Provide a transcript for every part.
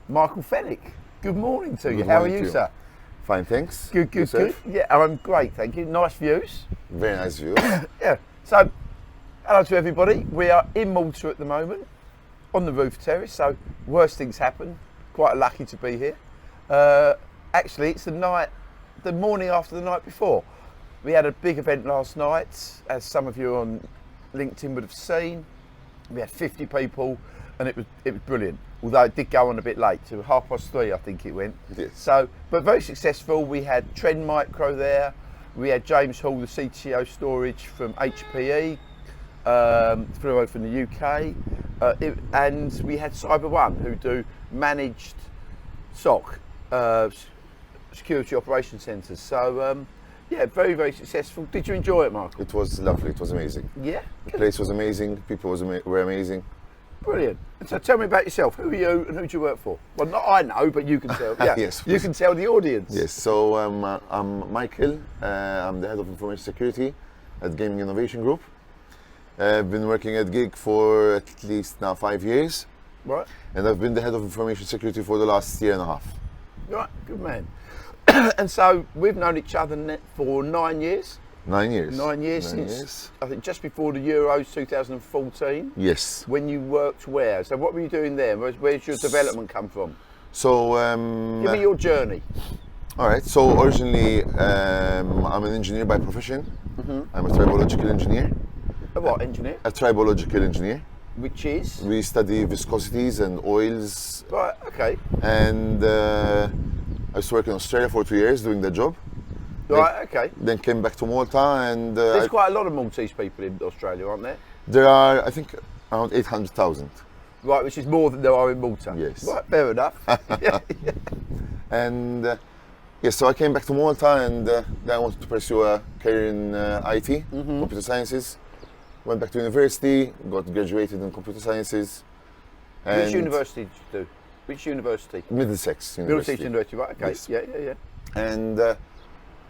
Michael Fennick. Good morning to you. Good How are morning you, to you. sir? Fine, thanks. Good. Yourself? Yeah, I'm great, thank you. Nice views. Very nice view. Yeah. So, hello to everybody. We are in Malta at the moment, on the roof terrace. So, worst things happen. Quite lucky to be here. Actually, it's the morning after the night before. We had a big event last night, as some of you on LinkedIn would have seen. We had 50 people, and it was brilliant. Although it did go on a bit late, to 3:30, I think it went. Yes. So, but very successful. We had Trend Micro there. We had James Hall, the CTO storage from HPE, flew over from the UK, and we had Cyber One, who do managed SOC, security operations centres. So. Yeah, very successful. Did you enjoy it, Mark? It was lovely. It was amazing. Yeah. The place was amazing. People were amazing. Brilliant. And so tell me about yourself. Who are you and who do you work for? Well, not I know, but you can tell. Yeah. Yes. You can tell the audience. Yes. So I'm Michael. I'm the head of information security at Gaming Innovation Group. I've been working at Gig for at least now 5 years. Right. And I've been the head of information security for the last year and a half. Right. Good man. And so we've known each other for 9 years. 9 years. 9 years since, I think, just before the Euros 2014. Yes. When you worked where? So what were you doing there? Where's your development come from? So give me your journey. All right. So originally, I'm an engineer by profession. Mm-hmm. I'm a tribological engineer. A what engineer? A tribological engineer. Which is? We study viscosities and oils. Right. Okay. And I was working in Australia for 2 years doing that job. Right. Okay. Then came back to Malta, and there's quite a lot of Maltese people in Australia, aren't there? There are, I think, around 800,000. Right, which is more than there are in Malta. Yes. Right. Fair enough. Yeah. And yes, so I came back to Malta, and then I wanted to pursue a career in IT, computer sciences. Went back to university, got graduated in computer sciences. Which university did you do? Which university? Middlesex University. Middlesex University, right, okay. Yes. Yeah. And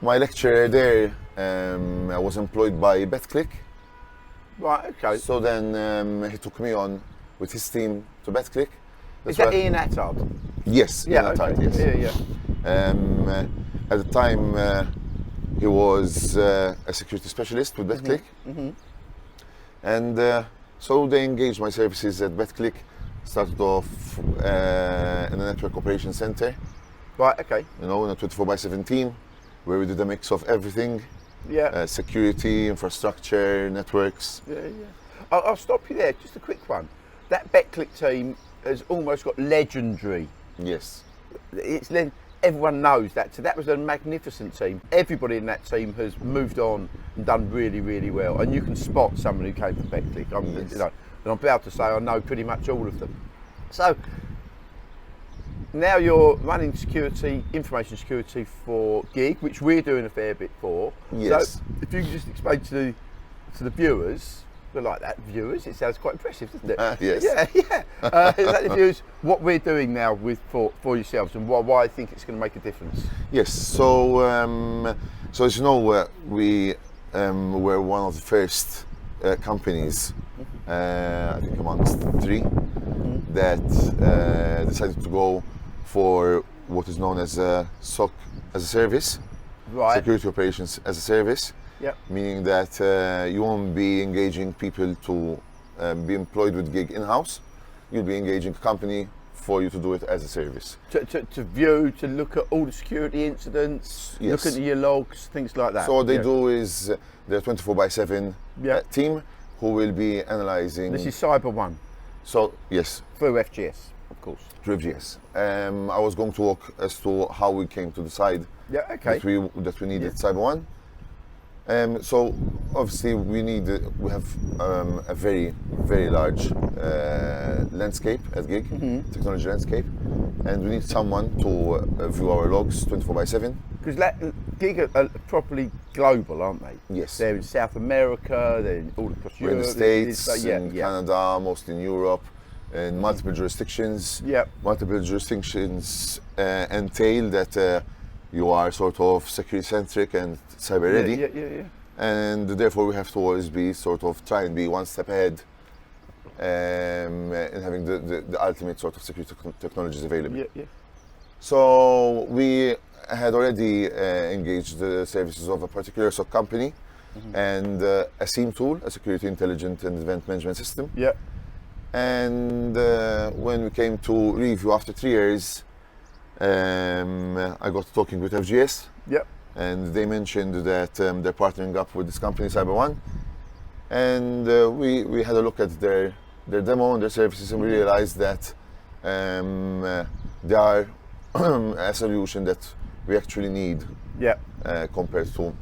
my lecturer there, I was employed by BetClick. Right, okay. So then he took me on with his team to BetClick. Is that Ian Attard? Yes, Yeah, Ian Attard, okay. yes. Yeah. At the time, he was a security specialist with BetClick. Mm-hmm. And so they engaged my services at BetClick. Started off in a network operations center. Right, okay. You know, in a 24/7 team, where we did a mix of everything. Yeah. Security, infrastructure, networks. Yeah. I'll stop you there, just a quick one. That BetClick team has almost got legendary. Yes. Everyone knows that. So that was a magnificent team. Everybody in that team has moved on and done really well. And you can spot someone who came from BetClick. Yes. You know, and I'm proud to say I know pretty much all of them. So now you're running security, information security for Gig, which we're doing a fair bit for. Yes. So if you could just explain to the viewers, we like that, viewers, it sounds quite impressive, doesn't it? Yes. Yeah. Let the viewers what we're doing now for yourselves and why I think it's going to make a difference. Yes. So as you know, we were one of the first companies, I think amongst three, that decided to go for what is known as SOC as a service, Right. security operations as a service. Yeah. Meaning that you won't be engaging people to be employed with Gig in-house. You'll be engaging a company for you to do it as a service. To view, to look at all the security incidents, Yes. look at your logs, things like that. So what they do is they're 24/7 Yeah. team who will be analyzing. This is Cyber One So yes, through FGS, of course. through FGS. I was going to walk as to how we came to decide Yeah. Okay. that we needed Cyber One. So obviously we have a very large landscape at Gig, technology landscape, and we need someone to view our logs 24/7. Because Gig are properly global, aren't they? Yes. They're in South America, they're all across We're in Europe. the States, in yeah. Canada, mostly in Europe, in multiple jurisdictions. Yeah. Multiple jurisdictions entail that you are sort of security centric and cyber ready. Yeah. And therefore we have to always be try and be one step ahead and having the ultimate sort of security technologies available. Yeah, yeah. So we had already engaged the services of a particular SOC company and a SIEM tool, a security intelligent and event management system. Yeah. And when we came to review after 3 years, I got talking with FGS. Yep. And they mentioned that they're partnering up with this company, CyberOne. And we had a look at their demo and their services, and we realized that they are a solution that we actually need. Yeah. Compared to.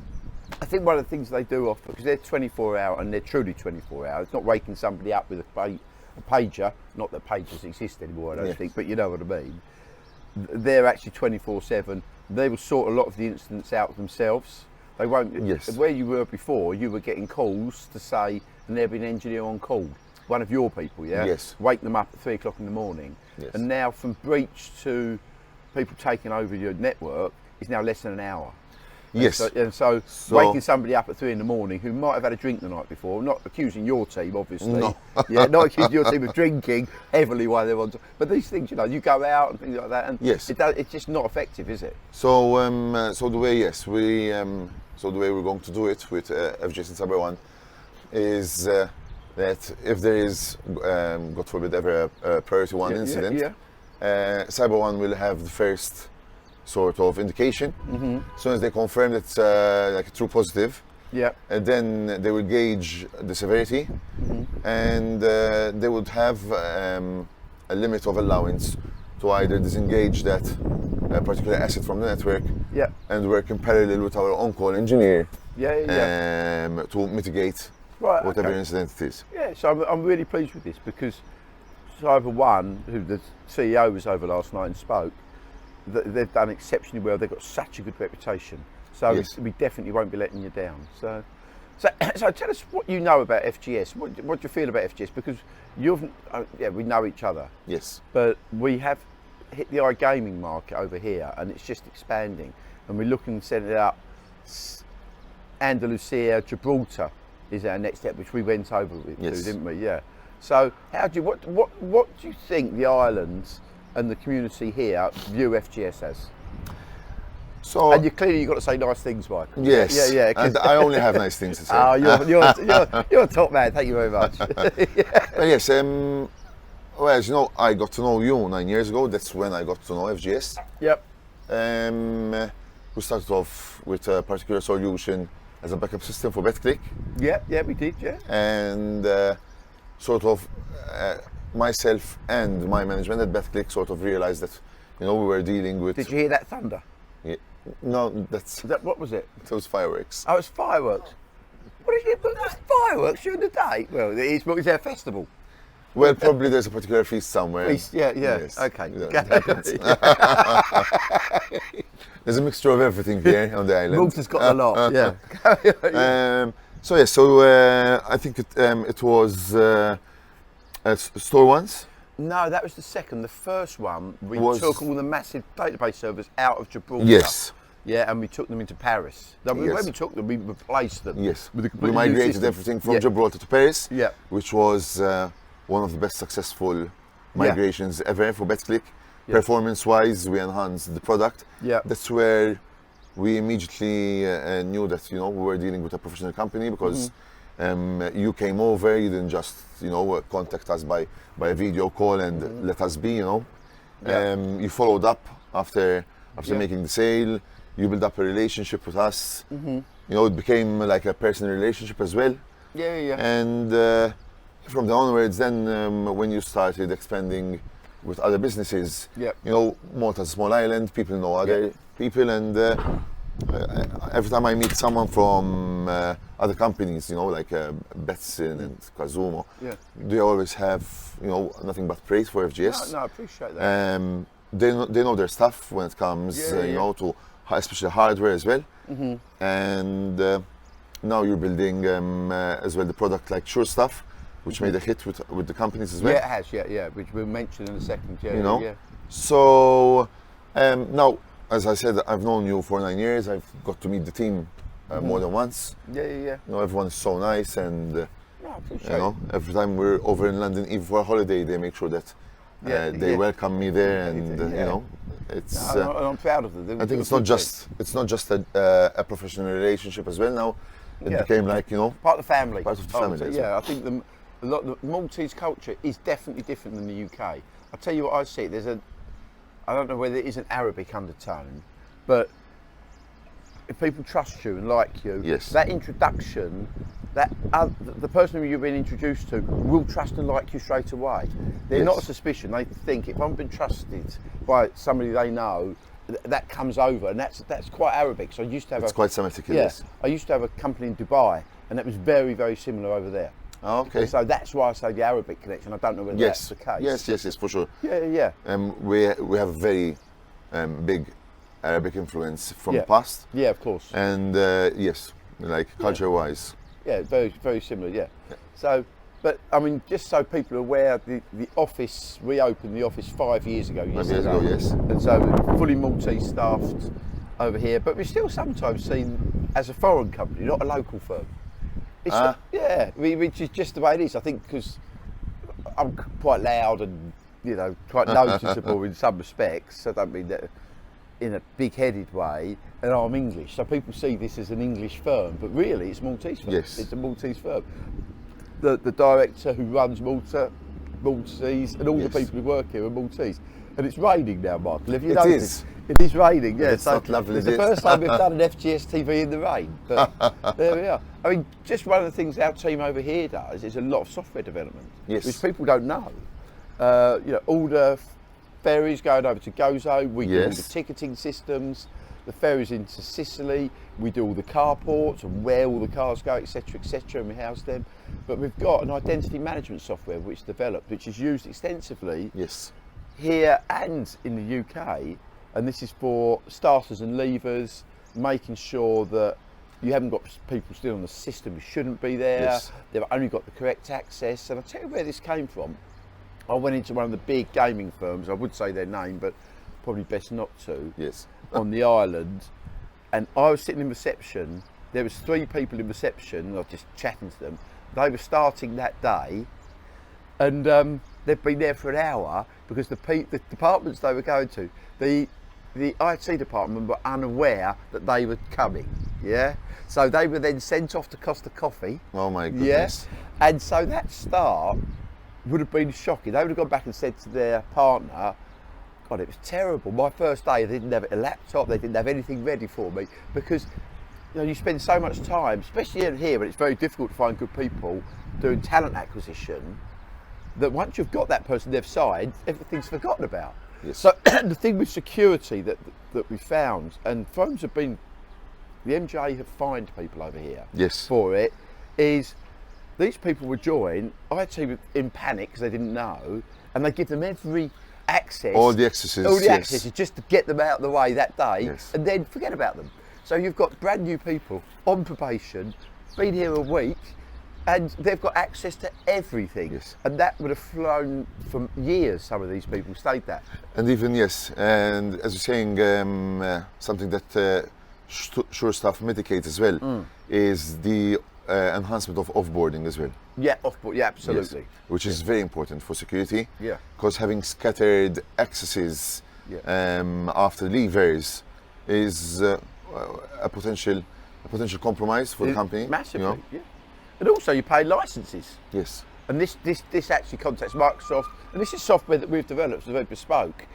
I think one of the things they do offer, because they're 24 hour and they're truly 24 hours, not waking somebody up with a pager, not that pagers exist anymore, I don't think, but you know what I mean. They're actually 24/7. They will sort a lot of the incidents out themselves. They won't. Yes. Where you were before, you were getting calls to say, and there'd be an engineer on call, one of your people, yeah? Yes. Wake them up at 3 o'clock in the morning. Yes. And now from breach to people taking over your network is now less than an hour. Yes. And so waking somebody up at 3 in the morning who might have had a drink the night before, not accusing your team, obviously. No. Yeah, not accusing your team of drinking heavily while they're on. But these things, you know, you go out and things like that, and yes. it's just not effective, is it? So, so the way, yes, so the way we're going to do it with FGS and CyberOne is that if there is, God forbid, ever a priority one incident, CyberOne will have the first sort of indication. As soon as they confirm that it's like a true positive, and then they will gauge the severity, and they would have a limit of allowance to either disengage that particular asset from the network and work in parallel with our on-call engineer to mitigate whatever incident it is. Yeah, so I'm really pleased with this because CyberOne, who the CEO was over last night and spoke, they've done exceptionally well. They've got such a good reputation, so we definitely won't be letting you down. So tell us what you know about FGS. What do you feel about FGS? Because we know each other. Yes. But we have hit the iGaming market over here, and it's just expanding. And we're looking to set it up. Andalusia, Gibraltar is our next step, which we went over with, didn't we? Yeah. So what do you think the islands and the community here view FGS as? So, and you've got to say nice things, Michael. Yes. Yeah. And I only have nice things to say. Oh, you're a top man. Thank you very much. Well, yes. Well, as you know, I got to know you 9 years ago. That's when I got to know FGS. Yep. We started off with a particular solution as a backup system for BetClick. Yeah, we did. Yeah. And sort of. Myself and my management at BetClick sort of realized that, we were dealing with. Did you hear that thunder? Yeah. No, what was it? It was fireworks. Oh, it's fireworks. What is it? There's fireworks during the day? Well, it's our festival. Well, probably there's a particular feast somewhere. Feast, yeah. Yes. Okay. There's a mixture of everything here on the island. Malta's got a lot. Yeah. So I think it was. Store once? No, that was the second. The first one, we took all the massive database servers out of Gibraltar. Yes. Yeah, and we took them into Paris. When we took them, we replaced them. Yes. With we migrated everything from Gibraltar to Paris, which was one of the best successful migrations ever for BetClick. Performance-wise, we enhanced the product. Yeah. That's where we immediately knew that we were dealing with a professional company because you came over. You didn't just contact us by a video call and let us be. You followed up after making the sale. You built up a relationship with us. It became like a personal relationship as well. Yeah. And from the onwards, then when you started expanding with other businesses, Malta's a small island. People know other people, and every time I meet someone from other companies, like Betson and Kazumo, they always have nothing but praise for FGS. No, I appreciate that. They know their stuff when it comes to especially hardware as well. And now you're building as well the product like Sure Stuff, which made a hit with the companies as well. Yeah, it has. Which we'll mention in a second. Yeah. So now, as I said, I've known you for 9 years. I've got to meet the team more than once. Yeah. Everyone's so nice, and No, I appreciate You know, every time we're over in London, even for a holiday, they make sure that they welcome me there, and you know, it's. And I'm proud of them. I think it's not just a professional relationship as well. Now it became like, you know, part of the family. Part of the family. Yeah, I think the Maltese culture is definitely different than the UK. I'll tell you what I see. I don't know whether it is an Arabic undertone, but if people trust you and like you, that introduction, the person who you've been introduced to will trust and like you straight away. They're not a suspicion. They think if I've been trusted by somebody they know, that comes over, and that's quite Arabic. So I used to have it's quite Semitic. Yes. I used to have a company in Dubai, and that was very, very similar over there. Oh, okay. And so that's why I say the Arabic connection. I don't know whether that's the case. Yes, for sure. Yeah. We have a very big Arabic influence from the past. Yeah, of course. And yes, like culture-wise. Yeah, very, very similar. Yeah. So, but I mean, just so people are aware, the office, we opened the office 5 years ago. 5 years ago, yes. And so fully Maltese staffed over here, but we're still sometimes seen as a foreign company, not a local firm. Which is just the way it is. I think because I'm quite loud and, you know, quite noticeable in some respects. I don't mean that in a big-headed way, and I'm English, so people see this as an English firm, but really it's Maltese firm. Yes. It's a Maltese firm. The director who runs Maltese, and all the people who work here are Maltese. And it's raining now, Michael. Have you noticed? It is raining, yeah. It's not lovely. It's the first time we've done an FGS TV in the rain, but there we are. I mean, just one of the things our team over here does is a lot of software development, which people don't know. You know, all the ferries going over to Gozo, we do all the ticketing systems, the ferries into Sicily, we do all the carports and where all the cars go, etc., and we house them. But we've got an identity management software which is developed, which is used extensively here and in the UK, and this is for starters and leavers, making sure that you haven't got people still on the system who shouldn't be there, they've only got the correct access. And I'll tell you where this came from. I went into one of the big gaming firms, I would say their name, but probably best not to, on the island, and I was sitting in reception. There was 3 people in reception, and I was just chatting to them. They were starting that day, and they've been there for an hour because the departments they were going to, the IT department were unaware that they were coming. So they were then sent off to Costa Coffee. Oh my goodness. And so that start would have been shocking. They would have gone back and said to their partner, God, it was terrible. My first day, they didn't have a laptop, they didn't have anything ready for me, because you know, you spend so much time, especially in here, but it's very difficult to find good people doing talent acquisition, that once you've got that person they've signed, everything's forgotten about. So the thing with security that we found, and firms have been, the MJ have fined people over here for it, is these people would join, IT in panic because they didn't know, and they give them every access. All the accesses. Just to get them out of the way that day, and then forget about them. So you've got brand new people on probation, been here a week, and they've got access to everything. And that would have flown for years, some of these people stayed that. And even, and as you're saying, something that Sure Staff mitigates as well is the enhancement of offboarding as well. Absolutely. Which is very important for security. Because having scattered accesses after leavers is a potential compromise for the company. Massively, And also you pay licenses. And this actually contacts Microsoft, and this is software that we've developed, it's very bespoke.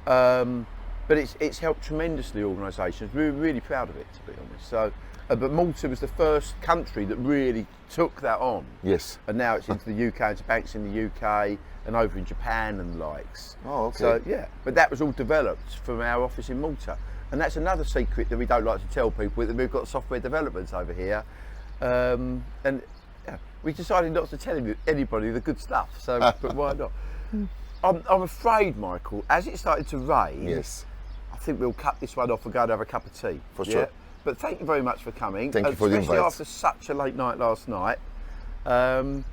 But it's helped tremendously organisations. We're really proud of it, to be honest. So, but Malta was the first country that really took that on. And now it's into the UK, into banks in the UK, and over in Japan and the likes. So but that was all developed from our office in Malta. And that's another secret that we don't like to tell people, that we've got software developments over here. And we decided not to tell anybody the good stuff, so but why not? I'm afraid, Michael, as it started to rain, I think we'll cut this one off and go and have a cup of tea. For sure. But thank you very much for coming. Thank you for the invite. Especially after such a late night last night. And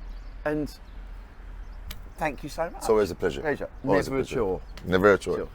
thank you so much. It's always a pleasure. Never a chore. Never a chore.